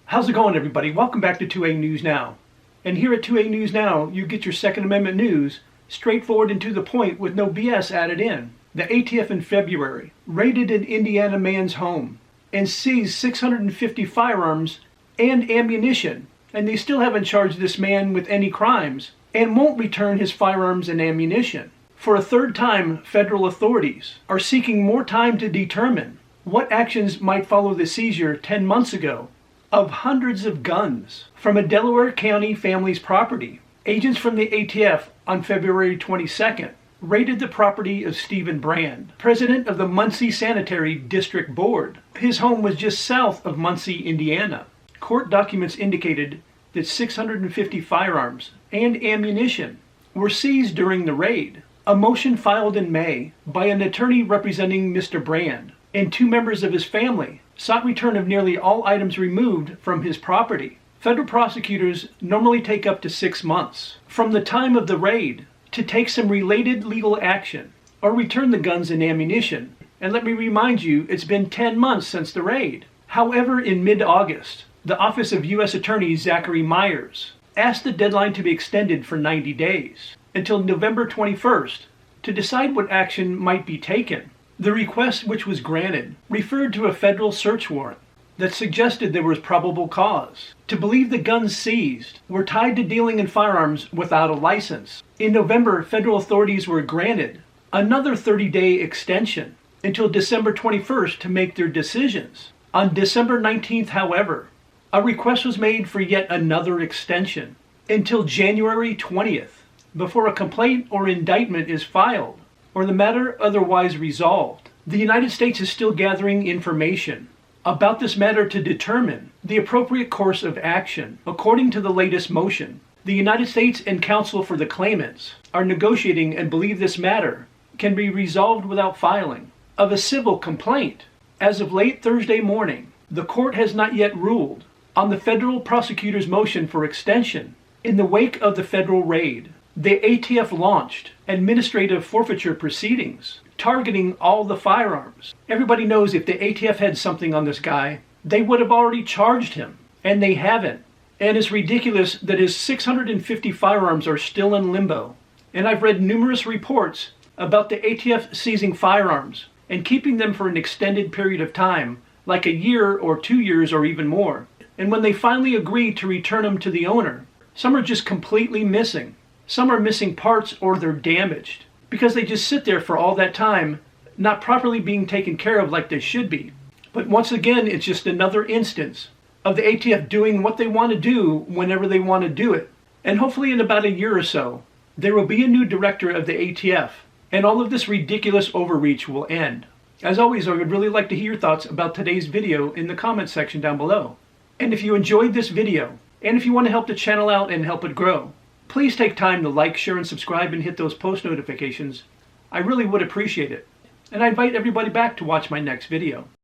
How's it going, everybody? Welcome back to 2A News Now. And here at 2A News Now, you get your Second Amendment news straightforward and to the point with no BS added in. The ATF in February raided an Indiana man's home and seized 650 firearms and ammunition, and they still haven't charged this man with any crimes and won't return his firearms and ammunition. For a third time, federal authorities are seeking more time to determine what actions might follow the seizure 10 months ago of hundreds of guns from a Delaware County family's property. Agents from the ATF on February 22nd raided the property of Stephen Brand, president of the Muncie Sanitary District Board. His home was just south of Muncie, Indiana. Court documents indicated that 650 firearms and ammunition were seized during the raid. A motion filed in May by an attorney representing Mr. Brand and two members of his family sought return of nearly all items removed from his property. Federal prosecutors normally take up to 6 months from the time of the raid to take some related legal action or return the guns and ammunition. And let me remind you, it's been 10 months since the raid. However, in mid-August, the Office of U.S. Attorney Zachary Myers asked the deadline to be extended for 90 days until November 21st to decide what action might be taken. The request, which was granted, referred to a federal search warrant that suggested there was probable cause to believe the guns seized were tied to dealing in firearms without a license. In November, federal authorities were granted another 30-day extension until December 21st to make their decisions. On December 19th, however, a request was made for yet another extension until January 20th before a complaint or indictment is filed or the matter otherwise resolved. The United States is still gathering information about this matter to determine the appropriate course of action. According to the latest motion, the United States and counsel for the claimants are negotiating and believe this matter can be resolved without filing of a civil complaint. As of late Thursday morning, the court has not yet ruled on the federal prosecutor's motion for extension. In the wake of the federal raid, the ATF launched administrative forfeiture proceedings targeting all the firearms. Everybody knows if the ATF had something on this guy, they would have already charged him, and they haven't. And it's ridiculous that his 650 firearms are still in limbo. And I've read numerous reports about the ATF seizing firearms and keeping them for an extended period of time, like a year or 2 years or even more. And when they finally agree to return them to the owner, some are just completely missing. Some are missing parts or they're damaged because they just sit there for all that time, not properly being taken care of like they should be. But once again, it's just another instance of the ATF doing what they want to do whenever they want to do it. And hopefully in about a year or so, there will be a new director of the ATF and all of this ridiculous overreach will end. As always, I would really like to hear your thoughts about today's video in the comments section down below. And if you enjoyed this video, and if you want to help the channel out and help it grow, please take time to like, share, and subscribe and hit those post notifications. I really would appreciate it. And I invite everybody back to watch my next video.